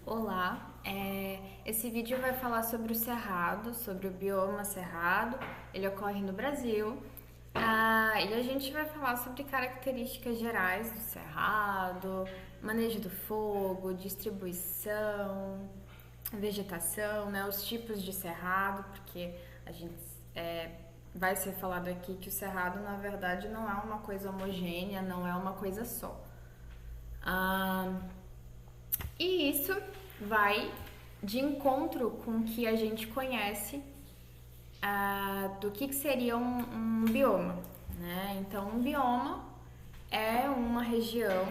Olá, esse vídeo vai falar sobre o Cerrado, sobre o bioma Cerrado. Ele ocorre no Brasil. E a gente vai falar sobre características gerais do Cerrado, manejo do fogo, distribuição, vegetação, né, os tipos de cerrado, porque a gente vai ser falado aqui que o cerrado, na verdade, não é uma coisa homogênea, não é uma coisa só. Ah, e isso vai de encontro com o que a gente conhece do que seria um bioma, né? Então, um bioma é uma região,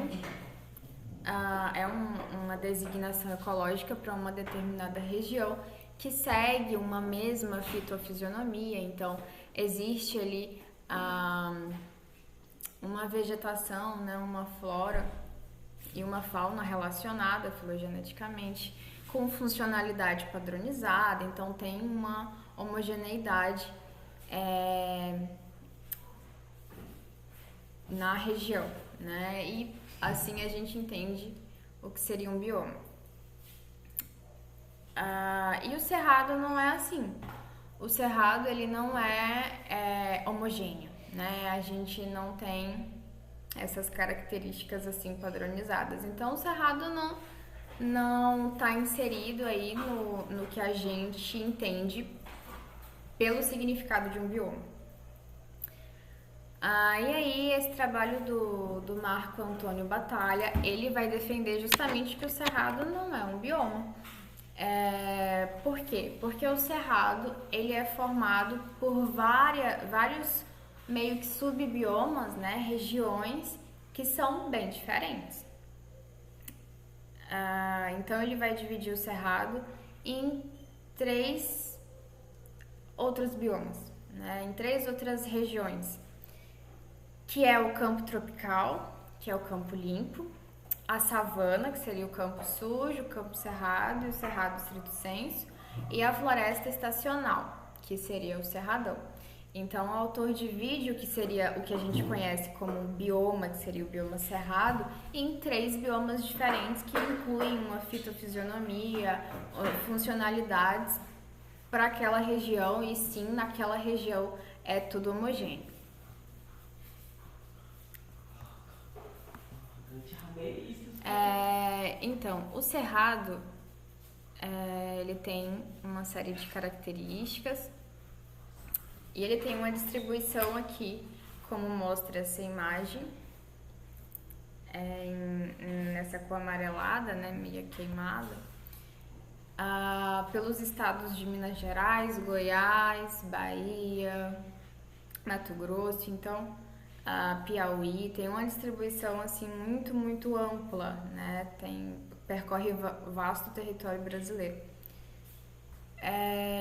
uma designação ecológica para uma determinada região que segue uma mesma fitofisionomia. Então, existe ali uma vegetação, né, uma flora e uma fauna relacionada filogeneticamente com funcionalidade padronizada, então tem uma homogeneidade na região, né? E assim a gente entende o que seria um bioma. E o cerrado não é assim. O cerrado ele não é homogêneo, né? A gente não tem essas características assim padronizadas. Então o cerrado não está inserido aí no que a gente entende pelo significado de um bioma. E aí esse trabalho do Marco Antônio Batalha, ele vai defender justamente que o cerrado não é um bioma. Por quê? Porque o cerrado ele é formado por vários meio que subbiomas, né, regiões que são bem diferentes. Então ele vai dividir o cerrado em três outros biomas, né, em três outras regiões, que é o campo tropical, que é o campo limpo, a savana, que seria o campo sujo, o campo cerrado e o cerrado estrito sensu, e a floresta estacional, que seria o cerradão. Então, o autor divide o que seria o que a gente conhece como bioma, que seria o bioma cerrado, em três biomas diferentes que incluem uma fitofisionomia, funcionalidades para aquela região, e sim, naquela região é tudo homogêneo. Então, o cerrado ele tem uma série de características e ele tem uma distribuição aqui, como mostra essa imagem, nessa cor amarelada, né, meio queimada, pelos estados de Minas Gerais, Goiás, Bahia, Mato Grosso. Então, Piauí tem uma distribuição assim muito ampla, né? Percorre vasto território brasileiro.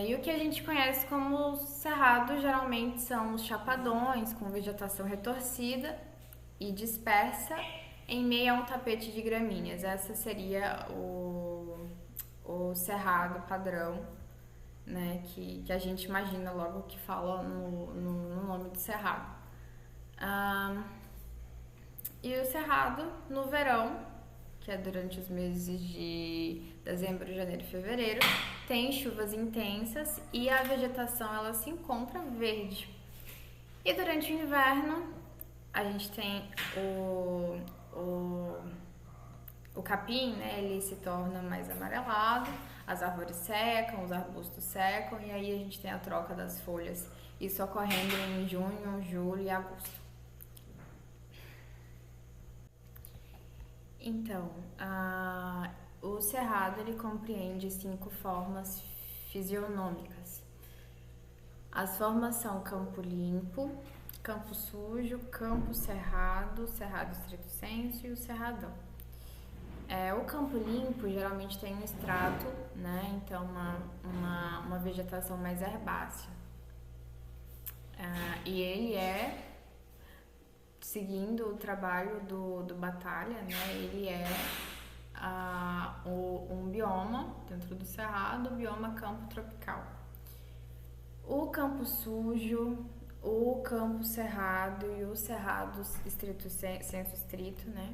E o que a gente conhece como cerrado geralmente são os chapadões com vegetação retorcida e dispersa em meio a um tapete de gramíneas. Essa seria o cerrado padrão, né? Que a gente imagina logo que fala no nome do cerrado. E o cerrado no verão, que é durante os meses de dezembro, janeiro e fevereiro, tem chuvas intensas e a vegetação ela se encontra verde. E durante o inverno a gente tem o capim, né? Ele se torna mais amarelado, as árvores secam, os arbustos secam e aí a gente tem a troca das folhas. Isso ocorrendo em junho, julho e agosto. Então, o cerrado ele compreende 5 formas fisionômicas. As formas são campo limpo, campo sujo, campo cerrado, cerrado estrito sensu e o cerradão. O campo limpo geralmente tem um estrato, né? Então uma vegetação mais herbácea. E ele seguindo o trabalho do Batalha, né? Ele um bioma dentro do cerrado, o bioma campo tropical. O campo sujo, o campo cerrado e o cerrado estrito sensu estrito, né?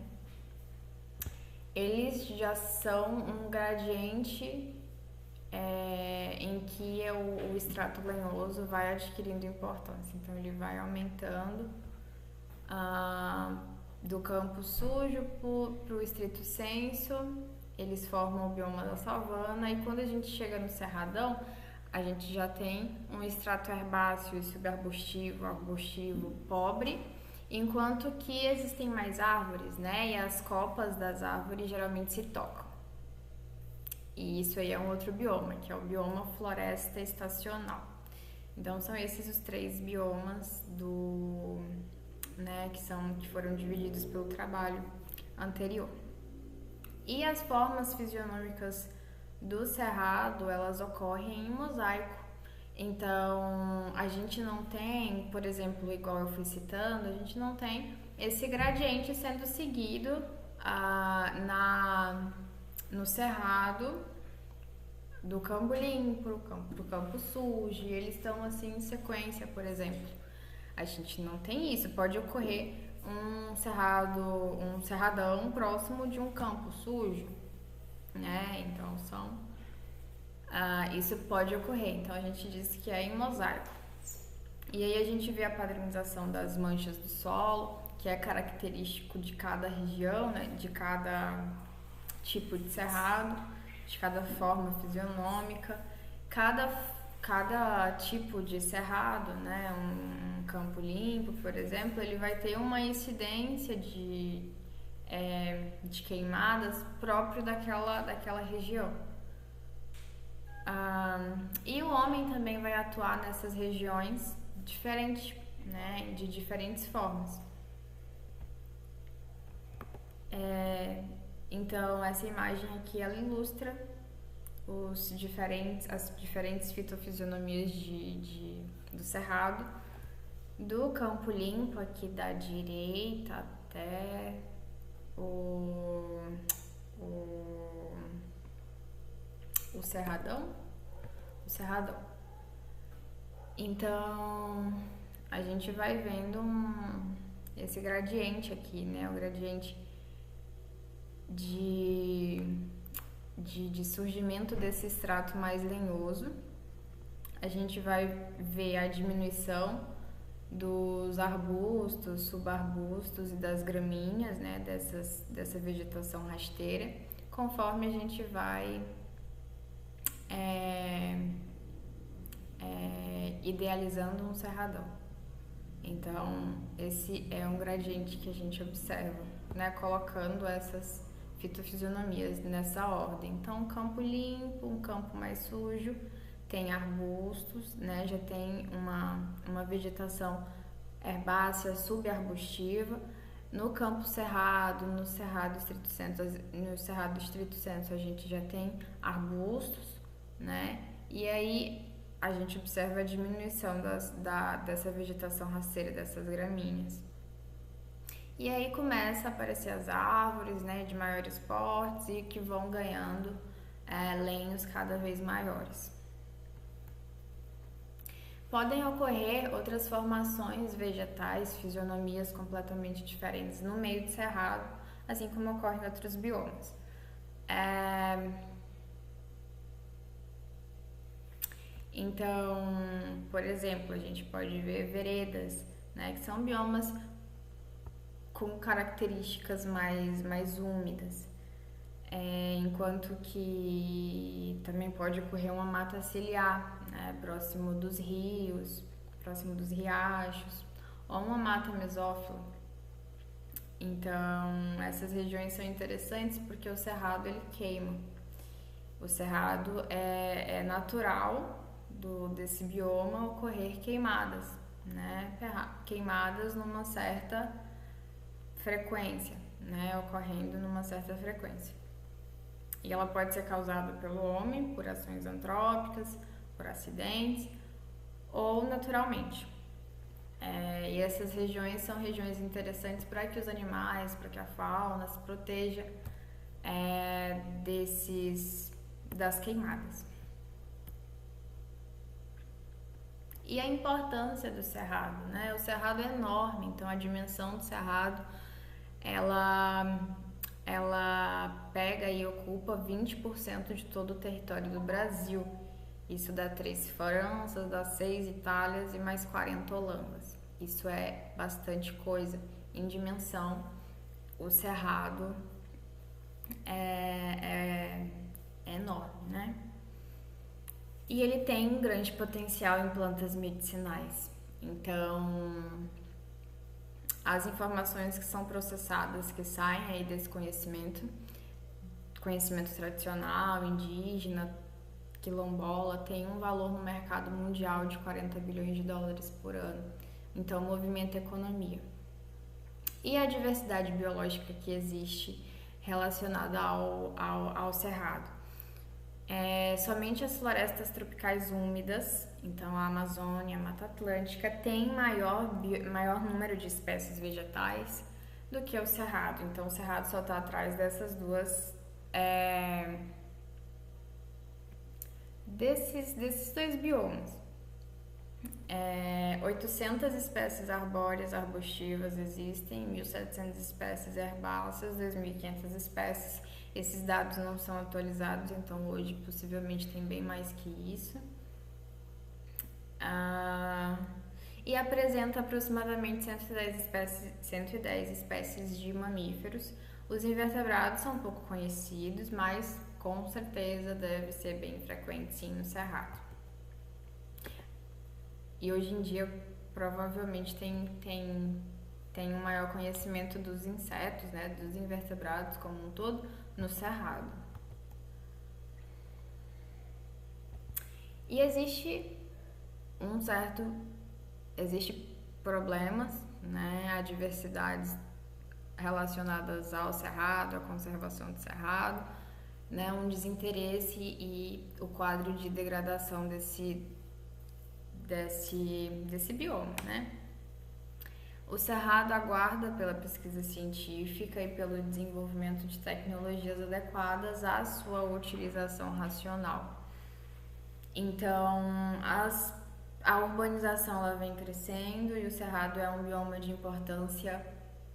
eles já são um gradiente em que o extrato lenhoso vai adquirindo importância. Então ele vai aumentando do campo sujo para o estrito senso, eles formam o bioma da savana, e quando a gente chega no cerradão, a gente já tem um extrato herbáceo e subarbustivo, arbustivo pobre, enquanto que existem mais árvores, né? E as copas das árvores geralmente se tocam. E isso aí é um outro bioma, que é o bioma floresta estacional. Então são esses os 3 biomas que foram divididos pelo trabalho anterior. E as formas fisionômicas do cerrado, elas ocorrem em mosaico. Então, a gente não tem, por exemplo, igual eu fui citando, a gente não tem esse gradiente sendo seguido no cerrado do campo limpo pro campo sujo, e eles estão assim em sequência, por exemplo. A gente não tem isso, pode ocorrer um cerradão próximo de um campo sujo, né? Então isso pode ocorrer. Então a gente diz que é em mosaico. E aí a gente vê a padronização das manchas do solo, que é característico de cada região, né? De cada tipo de cerrado, de cada forma fisionômica. Cada tipo de cerrado, né, um campo limpo, por exemplo, ele vai ter uma incidência de queimadas próprio daquela região. E o homem também vai atuar nessas regiões diferentes, né, de diferentes formas. Então, essa imagem aqui, ela ilustra as diferentes fitofisionomias do cerrado, do campo limpo aqui da direita até o cerradão. Então, a gente vai vendo esse gradiente aqui, né? O gradiente de surgimento desse extrato mais lenhoso. A gente vai ver a diminuição dos arbustos, subarbustos e das gramíneas, né, dessa vegetação rasteira, conforme a gente vai idealizando um cerradão. Então, esse é um gradiente que a gente observa, né, colocando essas fitofisionomias nessa ordem. Então, um campo limpo, um campo mais sujo, tem arbustos, né, já tem uma vegetação herbácea subarbustiva. No campo cerrado, no cerrado estrito senso, a gente já tem arbustos, né? E aí a gente observa a diminuição dessa vegetação rasteira, dessas gramíneas. E aí começa a aparecer as árvores, né, de maiores portes e que vão ganhando lenhos cada vez maiores. Podem ocorrer outras formações vegetais, fisionomias completamente diferentes no meio do cerrado, assim como ocorre em outros biomas. Então, por exemplo, a gente pode ver veredas, né, que são biomas com características mais úmidas, enquanto que também pode ocorrer uma mata ciliar, né, próximo dos rios, próximo dos riachos, ou uma mata mesófila. Então, essas regiões são interessantes porque o cerrado ele queima. O cerrado é natural desse bioma ocorrer queimadas, né, queimadas numa certa frequência, né, ocorrendo numa certa frequência. E ela pode ser causada pelo homem, por ações antrópicas, por acidentes ou naturalmente. E essas regiões são regiões interessantes para que os animais, para que a fauna se proteja das queimadas. E a importância do cerrado, né? O cerrado é enorme, então a dimensão do cerrado ela ela pega e ocupa 20% de todo o território do Brasil. Isso dá 3 Franças, dá 6 Itálias e mais 40 Holandas. Isso é bastante coisa. Em dimensão, o Cerrado é enorme, né? E ele tem um grande potencial em plantas medicinais. Então, as informações que são processadas, que saem aí desse conhecimento tradicional, indígena, quilombola, tem um valor no mercado mundial de 40 bilhões de dólares por ano. Então, movimenta a economia. E a diversidade biológica que existe relacionada ao cerrado. Somente as florestas tropicais úmidas, então a Amazônia, a Mata Atlântica, tem maior número de espécies vegetais do que o cerrado. Então, o cerrado só está atrás dessas duas, desses dois biomas. 800 espécies arbóreas, arbustivas existem, 1.700 espécies herbáceas, 2.500 espécies. Esses dados não são atualizados, então hoje possivelmente tem bem mais que isso. E apresenta aproximadamente 110 espécies de mamíferos. Os invertebrados são pouco conhecidos, mas com certeza deve ser bem frequente sim no Cerrado. E hoje em dia provavelmente tem um maior conhecimento dos insetos, né, dos invertebrados como um todo, no Cerrado. E existe problemas, né, adversidades relacionadas ao Cerrado, à conservação do Cerrado, né, um desinteresse e o quadro de degradação desse bioma, né? O Cerrado aguarda pela pesquisa científica e pelo desenvolvimento de tecnologias adequadas à sua utilização racional. Então, a urbanização ela vem crescendo e o Cerrado é um bioma de importância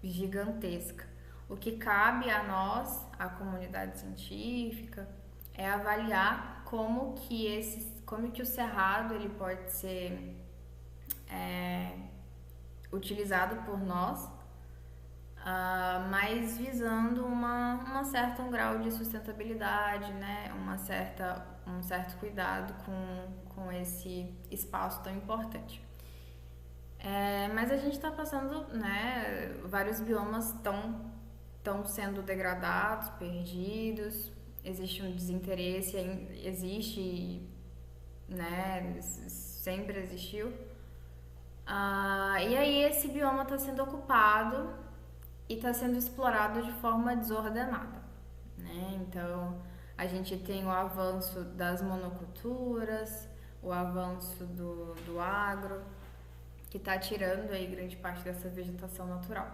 gigantesca. O que cabe a nós, a comunidade científica, é avaliar como que o Cerrado ele pode ser utilizado por nós, mas visando um grau de sustentabilidade, né? Um certo cuidado com esse espaço tão importante. Mas a gente está passando, né? Vários biomas estão sendo degradados, perdidos, existe um desinteresse, existe, né? Sempre existiu. E aí esse bioma está sendo ocupado e está sendo explorado de forma desordenada, né? Então a gente tem o avanço das monoculturas, o avanço do agro, que está tirando aí grande parte dessa vegetação natural.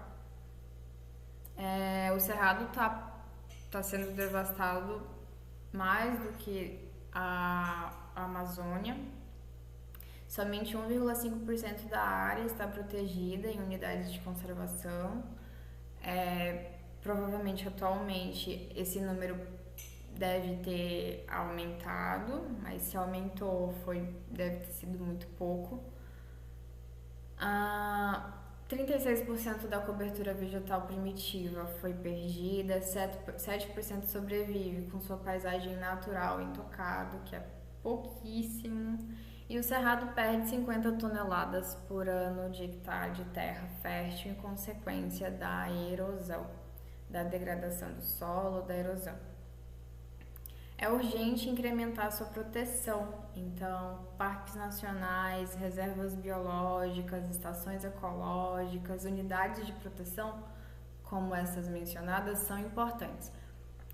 O Cerrado está sendo devastado mais do que a Amazônia. Somente 1,5% da área está protegida em unidades de conservação. Provavelmente, atualmente, esse número deve ter aumentado, mas se aumentou, deve ter sido muito pouco. 36% da cobertura vegetal primitiva foi perdida, 7% sobrevive com sua paisagem natural intocado, que é pouquíssimo. E o Cerrado perde 50 toneladas por ano de hectare de terra fértil em consequência da erosão, da degradação do solo, da erosão. É urgente incrementar sua proteção, então parques nacionais, reservas biológicas, estações ecológicas, unidades de proteção, como essas mencionadas, são importantes.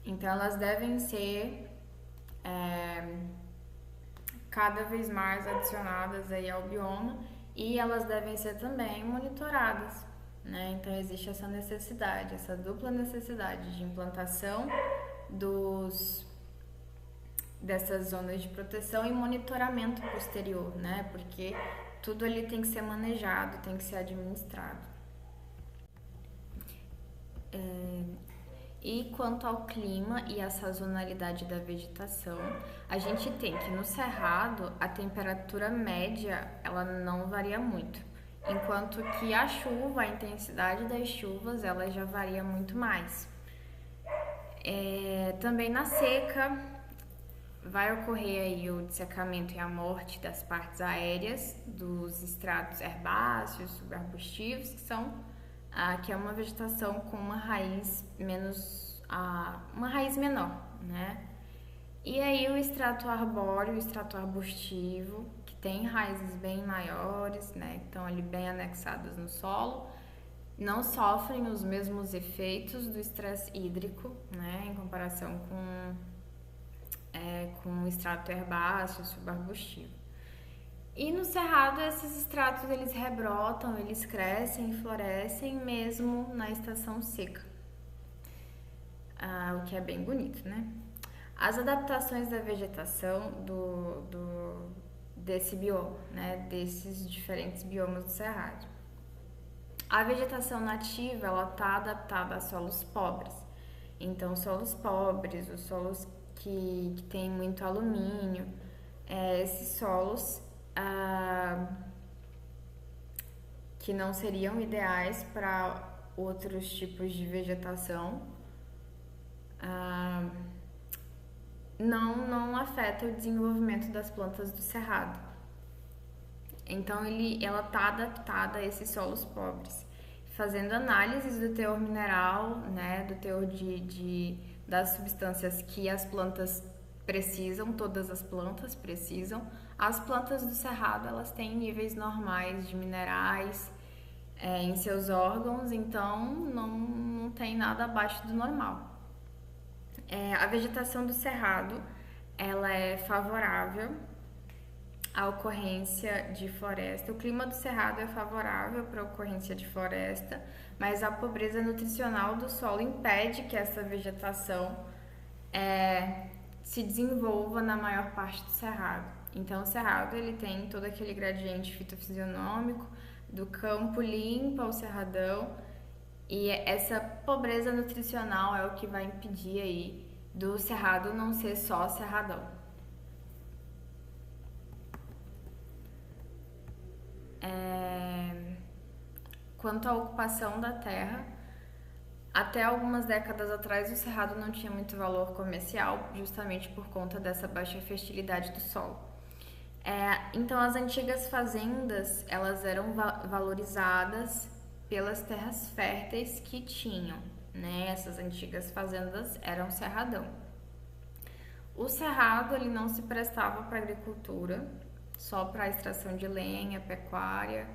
Então elas devem ser cada vez mais adicionadas aí ao bioma e elas devem ser também monitoradas, né? Então existe essa necessidade, essa dupla necessidade de implantação dessas zonas de proteção e monitoramento posterior, né? Porque tudo ali tem que ser manejado, tem que ser administrado. E quanto ao clima e a sazonalidade da vegetação, a gente tem que no Cerrado a temperatura média ela não varia muito, enquanto que a chuva, a intensidade das chuvas, ela já varia muito mais. Também na seca vai ocorrer aí o dessecamento e a morte das partes aéreas dos estratos herbáceos, subarbustivos, que é uma vegetação com uma raiz uma raiz menor, né? E aí o extrato arbóreo, o extrato arbustivo, que tem raízes bem maiores, né? Que estão ali bem anexadas no solo, não sofrem os mesmos efeitos do estresse hídrico, né? Em comparação com o extrato herbáceo, subarbustivo. E no cerrado esses estratos eles rebrotam, eles crescem e florescem mesmo na estação seca, o que é bem bonito, né? As adaptações da vegetação desse bioma, né? Desses diferentes biomas do cerrado. A vegetação nativa ela está adaptada a solos pobres. Então, solos pobres, os solos que têm muito alumínio, esses solos que não seriam ideais para outros tipos de vegetação, não afeta o desenvolvimento das plantas do cerrado. Então, ela está adaptada a esses solos pobres, fazendo análises do teor mineral, né, do teor das substâncias que as plantas precisam, todas as plantas precisam. As plantas do cerrado, elas têm níveis normais de minerais em seus órgãos, então não tem nada abaixo do normal. A vegetação do cerrado, ela é favorável à ocorrência de floresta. O clima do cerrado é favorável para a ocorrência de floresta, mas a pobreza nutricional do solo impede que essa vegetação se desenvolva na maior parte do cerrado. Então, o cerrado ele tem todo aquele gradiente fitofisionômico do campo limpo ao cerradão, e essa pobreza nutricional é o que vai impedir aí do cerrado não ser só cerradão. Quanto à ocupação da terra, até algumas décadas atrás o cerrado não tinha muito valor comercial, justamente por conta dessa baixa fertilidade do solo. Então as antigas fazendas elas eram valorizadas pelas terras férteis que tinham, né? Essas antigas fazendas eram cerradão. O cerrado ele não se prestava para agricultura, só para extração de lenha, pecuária,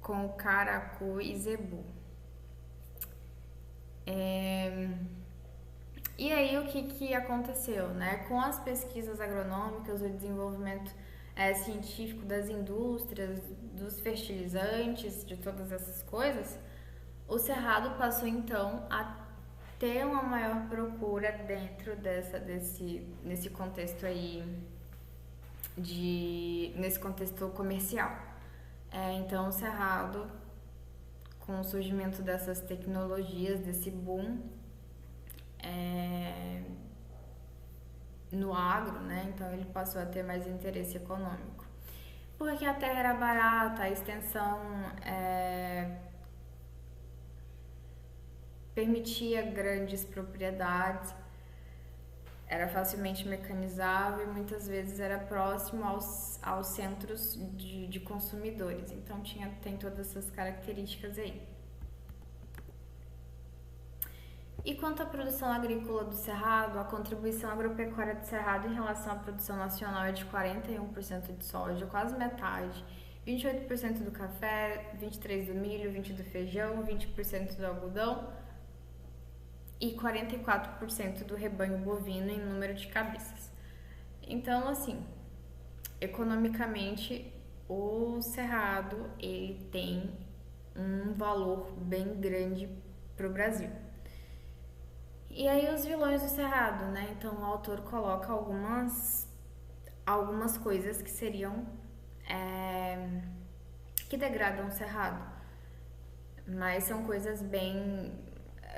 com caracu e zebu. E aí o que aconteceu, né? Com as pesquisas agronômicas, o desenvolvimento científico das indústrias, dos fertilizantes, de todas essas coisas, o cerrado passou então a ter uma maior procura dentro nesse contexto aí nesse contexto comercial. Então o cerrado, com o surgimento dessas tecnologias, desse boom no agro, né? Então ele passou a ter mais interesse econômico. Porque a terra era barata, a extensão permitia grandes propriedades, era facilmente mecanizável e muitas vezes era próximo aos centros de consumidores. Então tem todas essas características aí. E quanto à produção agrícola do Cerrado, a contribuição agropecuária do Cerrado em relação à produção nacional é de 41% de soja, quase metade, 28% do café, 23% do milho, 20% do feijão, 20% do algodão e 44% do rebanho bovino em número de cabeças. Então, assim, economicamente, o Cerrado ele tem um valor bem grande para o Brasil. E aí os vilões do Cerrado, né? Então o autor coloca algumas coisas que seriam que degradam o Cerrado, mas são coisas bem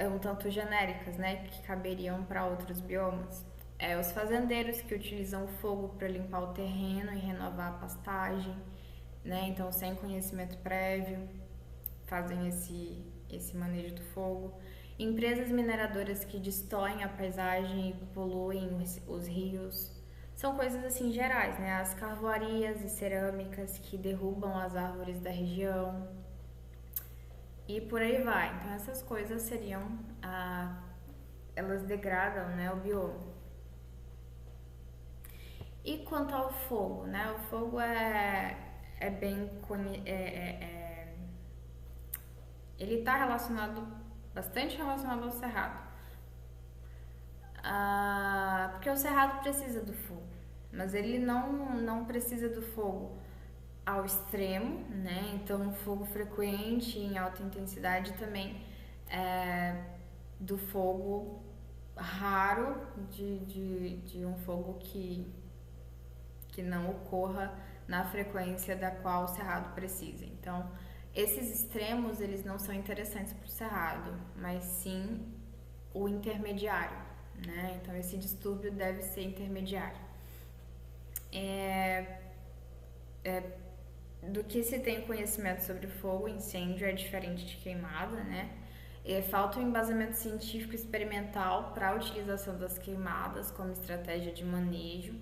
um tanto genéricas, né, que caberiam para outros biomas. Os fazendeiros que utilizam o fogo para limpar o terreno e renovar a pastagem, né, então sem conhecimento prévio, fazem esse manejo do fogo. Empresas mineradoras que destroem a paisagem e poluem os rios. São coisas assim gerais, né? As carvoarias e cerâmicas que derrubam as árvores da região. E por aí vai. Então essas coisas seriam, elas degradam, né, o bioma. E quanto ao fogo, né? O fogo é bem ele está bastante relacionado ao cerrado. Porque o cerrado precisa do fogo, mas ele não precisa do fogo ao extremo, né? Então, um fogo frequente em alta intensidade também do fogo raro, de um fogo que não ocorra na frequência da qual o cerrado precisa. Então, esses extremos, eles não são interessantes para o cerrado, mas sim o intermediário, né? Então, esse distúrbio deve ser intermediário. Do que se tem conhecimento sobre fogo, incêndio é diferente de queimada, né? Falta um embasamento científico experimental para a utilização das queimadas como estratégia de manejo.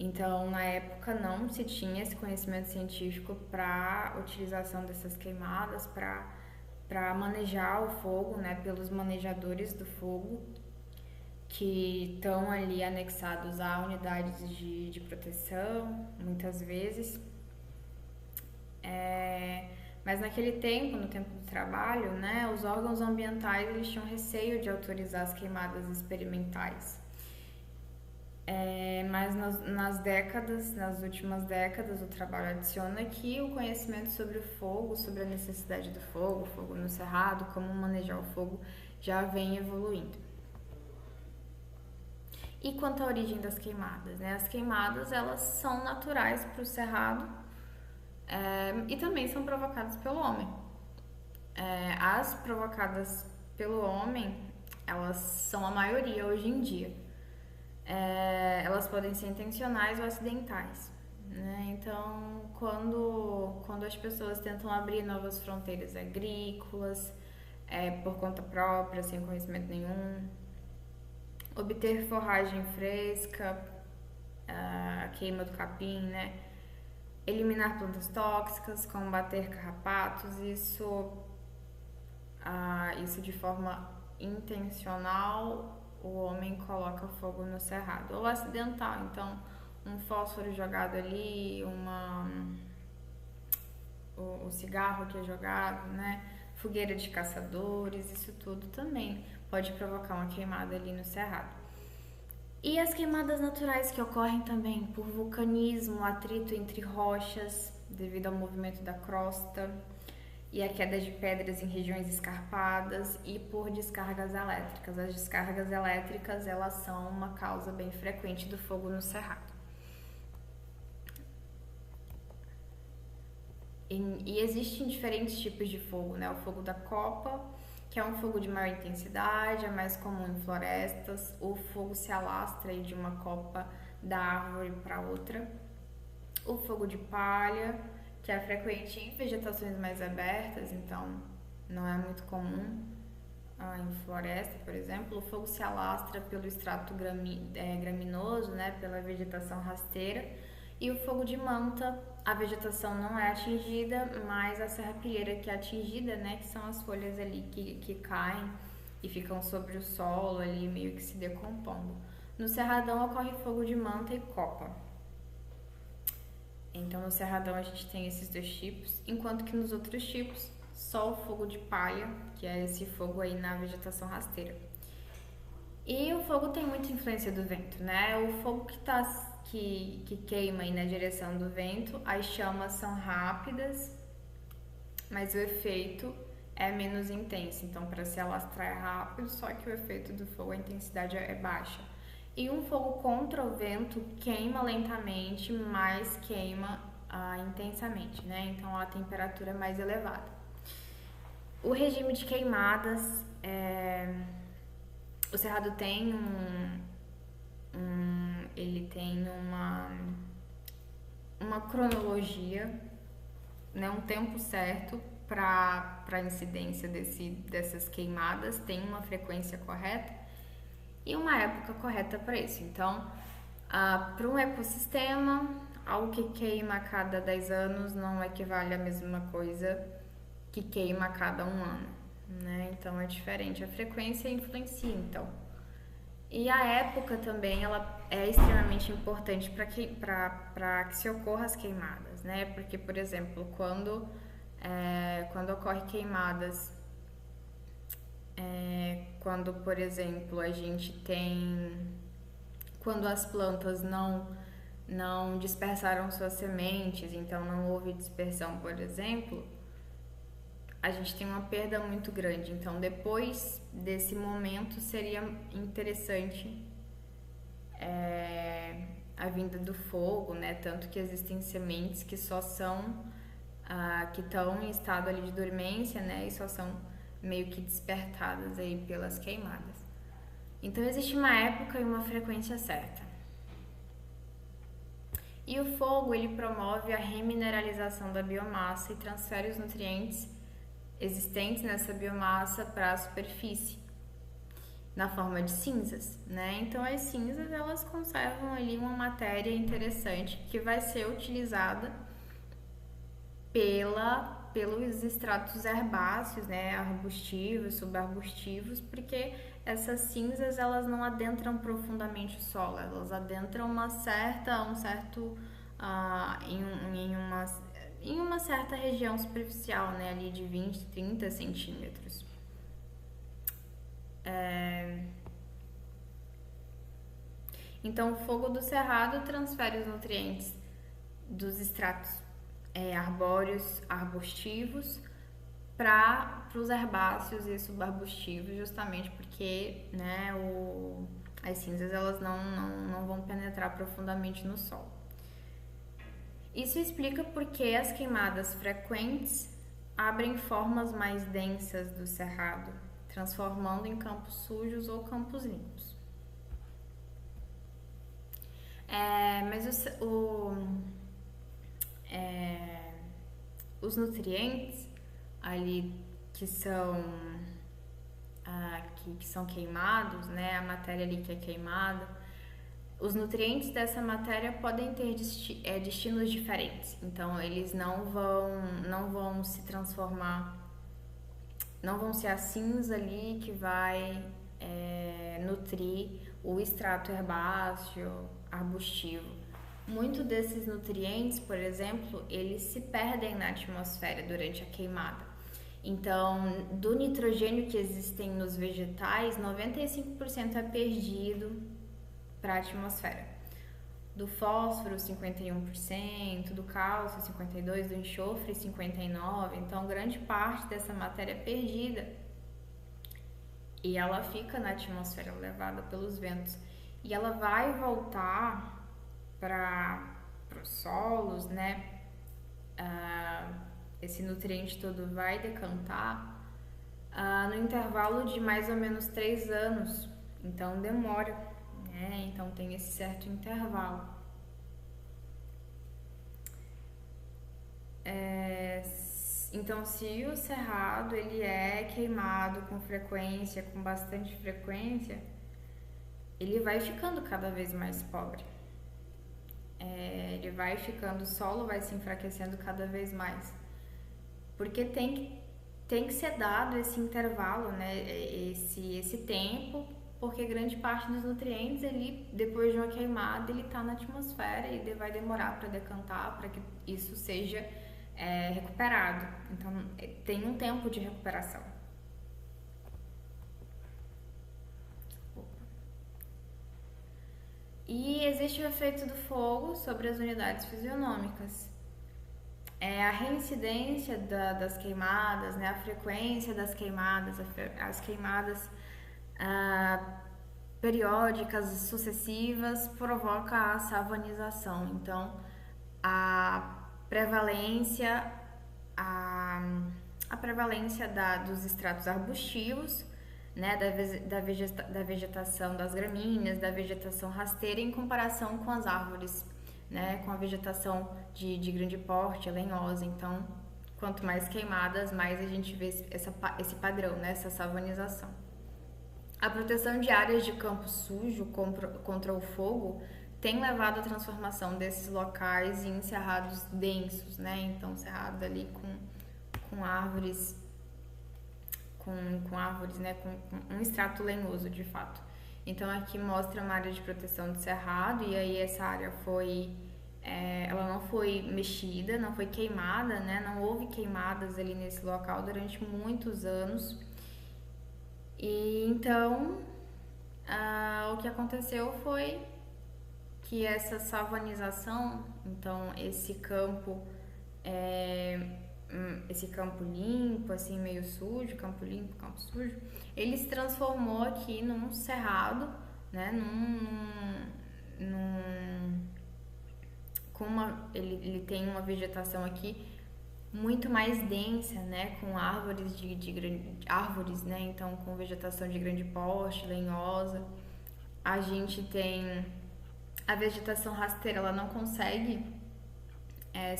Então, na época, não se tinha esse conhecimento científico para a utilização dessas queimadas, para manejar o fogo, né, pelos manejadores do fogo, que estão ali anexados a unidades de proteção, muitas vezes. Mas naquele tempo, no tempo do trabalho, né, os órgãos ambientais eles tinham receio de autorizar as queimadas experimentais. Mas nas últimas décadas, o trabalho adiciona que o conhecimento sobre o fogo, sobre a necessidade do fogo no cerrado, como manejar o fogo, já vem evoluindo. E quanto à origem das queimadas, né? As queimadas, elas são naturais para o cerrado e também são provocadas pelo homem. As provocadas pelo homem, elas são a maioria hoje em dia. Elas podem ser intencionais ou acidentais, né? Então, quando as pessoas tentam abrir novas fronteiras agrícolas, por conta própria, sem conhecimento nenhum, obter forragem fresca, a queima do capim, né? Eliminar plantas tóxicas, combater carrapatos, isso de forma intencional o homem coloca fogo no cerrado, ou acidental, então um fósforo jogado ali, o cigarro que é jogado, né? Fogueira de caçadores, isso tudo também pode provocar uma queimada ali no cerrado. E as queimadas naturais que ocorrem também por vulcanismo, atrito entre rochas devido ao movimento da crosta e a queda de pedras em regiões escarpadas e por descargas elétricas. As descargas elétricas, elas são uma causa bem frequente do fogo no cerrado. E existem diferentes tipos de fogo, né? O fogo da copa, que é um fogo de maior intensidade, é mais comum em florestas. O fogo se alastra de uma copa da árvore para outra. O fogo de palha, que é frequente em vegetações mais abertas, então não é muito comum em floresta, por exemplo. O fogo se alastra pelo extrato graminoso, né, pela vegetação rasteira. E o fogo de manta, a vegetação não é atingida, mas a serrapilheira que é atingida, né, que são as folhas ali que caem e ficam sobre o solo ali, meio que se decompondo. No cerradão ocorre fogo de manta e copa. Então, no cerradão a gente tem esses dois tipos, enquanto que nos outros tipos, só o fogo de palha, que é esse fogo aí na vegetação rasteira. E o fogo tem muita influência do vento, né? O fogo que queima aí na direção do vento, as chamas são rápidas, mas o efeito é menos intenso. Então, para se alastrar é rápido, só que o efeito do fogo, a intensidade é baixa. E um fogo contra o vento queima lentamente, mas queima intensamente, né? Então a temperatura é mais elevada. O regime de queimadas, o Cerrado tem ele tem uma cronologia, né, um tempo certo para a incidência dessas queimadas, tem uma frequência correta e uma época correta para isso. Então, para um ecossistema, algo que queima a cada 10 anos não equivale à mesma coisa que queima a cada um ano, né? Então é diferente, a frequência influencia, então. E a época também, ela é extremamente importante para que se ocorra as queimadas, né? Porque, por exemplo, quando ocorre queimadas, quando, por exemplo, a gente tem... Quando as plantas não dispersaram suas sementes, então não houve dispersão, por exemplo, a gente tem uma perda muito grande. Então, depois desse momento, seria interessante a vinda do fogo, né? Tanto que existem sementes que só são que estão em estado ali de dormência, né? E só são meio que despertadas aí pelas queimadas. Então, existe uma época e uma frequência certa. E o fogo, ele promove a remineralização da biomassa e transfere os nutrientes existentes nessa biomassa para a superfície, na forma de cinzas, né? Então as cinzas, elas conservam ali uma matéria interessante que vai ser utilizada pelos estratos herbáceos, né, arbustivos, subarbustivos, porque essas cinzas, elas não adentram profundamente o solo, elas adentram em uma certa região superficial, né, ali de 20, 30 centímetros. Então, o fogo do cerrado transfere os nutrientes dos estratos arbóreos, arbustivos, para os herbáceos e subarbustivos, justamente porque, né, as cinzas, elas não vão penetrar profundamente no solo. Isso explica porque as queimadas frequentes abrem formas mais densas do cerrado, transformando em campos sujos ou campos limpos. Mas os nutrientes ali que são queimados, né, a matéria ali que é queimada, os nutrientes dessa matéria podem ter destinos diferentes. Então eles não vão se transformar, não vão ser a cinza ali que vai nutrir o extrato herbáceo, arbustivo. Muito desses nutrientes, por exemplo, eles se perdem na atmosfera durante a queimada. Então, do nitrogênio que existem nos vegetais, 95% é perdido para a atmosfera. Do fósforo, 51%, do cálcio, 52%, do enxofre, 59%. Então, grande parte dessa matéria é perdida e ela fica na atmosfera, levada pelos ventos. E ela vai voltar para os solos, né? Esse nutriente todo vai decantar no intervalo de mais ou menos 3 anos. Então, demora, né? Então, tem esse certo intervalo. Então, se o cerrado ele é queimado com frequência, com bastante frequência, ele vai ficando cada vez mais pobre. Ele vai ficando, o solo vai se enfraquecendo cada vez mais. Porque tem que ser dado esse intervalo, né? Esse tempo, porque grande parte dos nutrientes, ele, depois de uma queimada, ele está na atmosfera e ele vai demorar para decantar, para que isso seja recuperado. Então, tem um tempo de recuperação. E existe o efeito do fogo sobre as unidades fisionômicas. A reincidência das queimadas, né, a frequência das queimadas, as queimadas periódicas sucessivas provoca a savanização. Então, a prevalência, a prevalência dos estratos arbustivos, né, da vegetação das gramíneas, da vegetação rasteira em comparação com as árvores, né, com a vegetação de grande porte, lenhosa. Então, quanto mais queimadas, mais a gente vê esse padrão, né, essa savanização. A proteção de áreas de campo sujo contra o fogo tem levado à transformação desses locais em cerrados densos, né? Então, cerrado ali com árvores, com árvores, né? Com um extrato lenhoso, de fato. Então, aqui mostra uma área de proteção de cerrado, e aí essa área ela não foi mexida, não foi queimada, né? Não houve queimadas ali nesse local durante muitos anos. E então, o que aconteceu foi que essa savanização, então esse campo limpo, assim, meio sujo, campo limpo, campo sujo, ele se transformou aqui num cerrado, né, ele tem uma vegetação aqui muito mais densa, né, com árvores árvores, né, então com vegetação de grande porte, lenhosa. A gente tem a vegetação rasteira, ela não consegue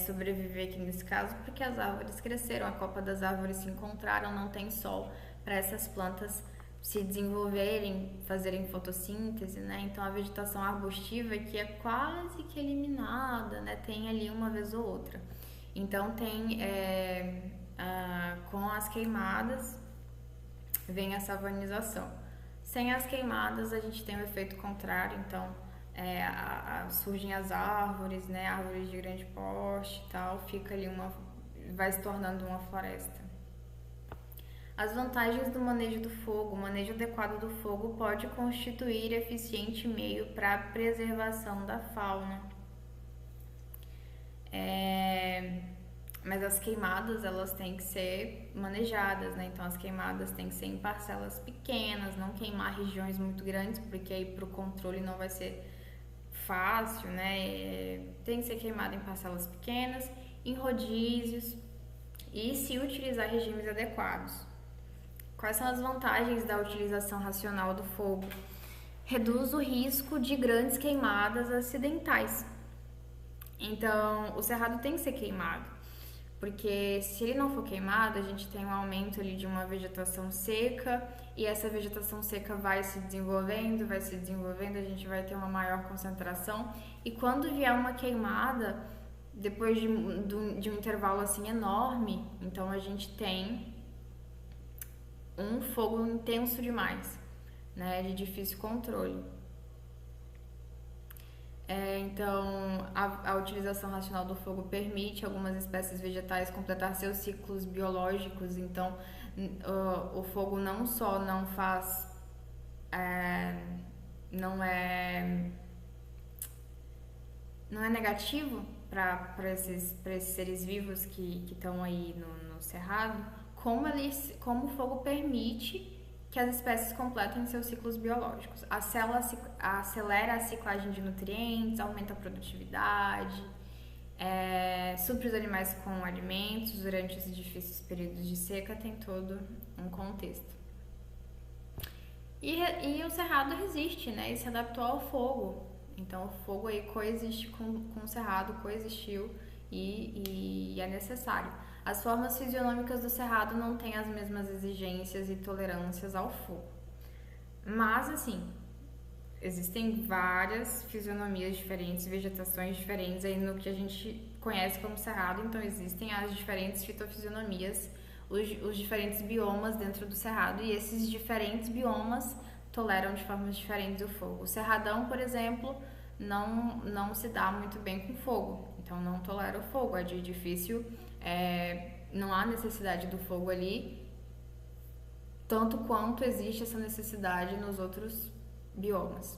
sobreviver aqui nesse caso porque as árvores cresceram, a copa das árvores se encontraram, não tem sol para essas plantas se desenvolverem, fazerem fotossíntese, né? Então a vegetação arbustiva aqui é quase que eliminada, né? Tem ali uma vez ou outra. Então tem com as queimadas vem a savanização. Sem as queimadas a gente tem o efeito contrário, então surgem as árvores, né? Árvores de grande porte e tal, fica ali vai se tornando uma floresta. As vantagens do manejo do fogo. O manejo adequado do fogo pode constituir eficiente meio para a preservação da fauna. Mas as queimadas, elas têm que ser manejadas, né? Então as queimadas têm que ser em parcelas pequenas, não queimar regiões muito grandes, porque aí para o controle não vai ser fácil, né? Tem que ser queimado em parcelas pequenas, em rodízios e se utilizar regimes adequados. Quais são as vantagens da utilização racional do fogo? Reduz o risco de grandes queimadas acidentais. Então, o cerrado tem que ser queimado, porque se ele não for queimado, a gente tem um aumento ali de uma vegetação seca, e essa vegetação seca vai se desenvolvendo, a gente vai ter uma maior concentração, e quando vier uma queimada, depois de um intervalo assim enorme, então a gente tem um fogo intenso demais, né, de difícil controle. Então, a utilização racional do fogo permite algumas espécies vegetais completar seus ciclos biológicos. Então, o fogo não só não faz, não é negativo para esses seres vivos que estão aí no cerrado, como o fogo permite que as espécies completem seus ciclos biológicos. Acelera a ciclagem de nutrientes, aumenta a produtividade, supre os animais com alimentos durante esses difíceis períodos de seca, tem todo um contexto. E o cerrado resiste, né? E se adaptou ao fogo. Então o fogo aí coexiste com o cerrado, coexistiu e é necessário. As formas fisionômicas do cerrado não têm as mesmas exigências e tolerâncias ao fogo. Mas, assim, existem várias fisionomias diferentes, vegetações diferentes aí no que a gente conhece como cerrado. Então, existem as diferentes fitofisionomias, os diferentes biomas dentro do cerrado. E esses diferentes biomas toleram de formas diferentes o fogo. O cerradão, por exemplo, não se dá muito bem com fogo. Então, não tolera o fogo, é de difícil... não há necessidade do fogo ali, tanto quanto existe essa necessidade nos outros biomas.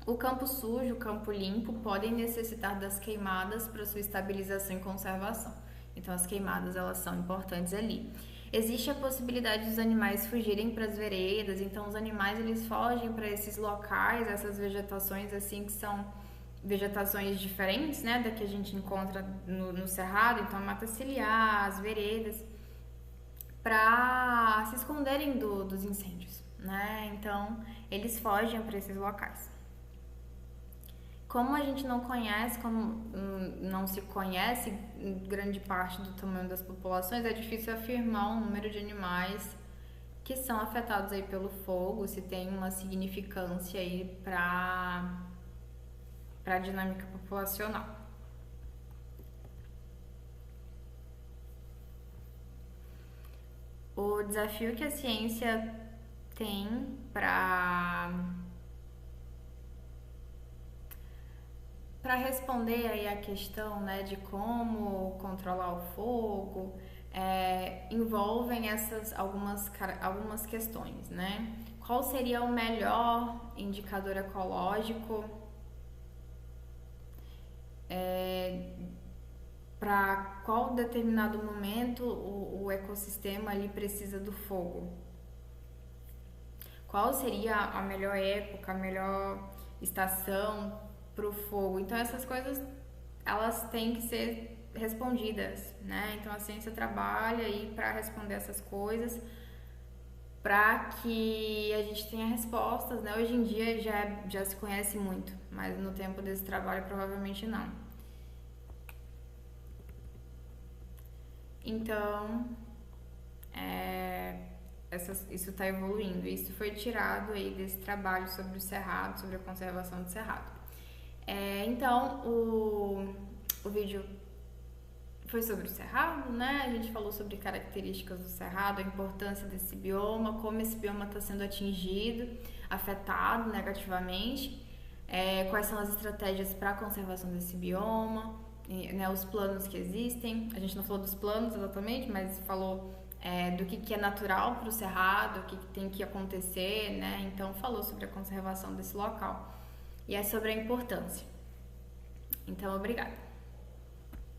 O campo sujo, o campo limpo podem necessitar das queimadas para sua estabilização e conservação. Então as queimadas, elas são importantes ali. Existe a possibilidade dos animais fugirem para as veredas, então os animais eles fogem para esses locais, essas vegetações assim que são vegetações diferentes, né, da que a gente encontra no cerrado, então a mata ciliar, as veredas. para se esconderem dos incêndios, né? Então, eles fogem para esses locais. Como a gente não conhece, como não se conhece grande parte do tamanho das populações, é difícil afirmar o número de animais que são afetados aí pelo fogo, se tem uma significância aí para a dinâmica populacional. O desafio que a ciência tem para responder aí a questão, né, de como controlar o fogo, envolvem algumas questões, né? Qual seria o melhor indicador ecológico para qual determinado momento o ecossistema ali precisa do fogo? Qual seria a melhor época, a melhor estação para o fogo? Então essas coisas elas têm que ser respondidas, né? Então a ciência trabalha aí para responder essas coisas, para que a gente tenha respostas, né? Hoje em dia já se conhece muito, mas no tempo desse trabalho provavelmente não. Então, isso está evoluindo. Isso foi tirado aí desse trabalho sobre o cerrado, sobre a conservação do cerrado. Então, o vídeo foi sobre o cerrado, né? A gente falou sobre características do cerrado, a importância desse bioma, como esse bioma está sendo atingido, afetado negativamente, quais são as estratégias para a conservação desse bioma, né, os planos que existem. A gente não falou dos planos exatamente, mas falou do que é natural para o cerrado, o que tem que acontecer, né? Então falou sobre a conservação desse local e é sobre a importância. Então, obrigada.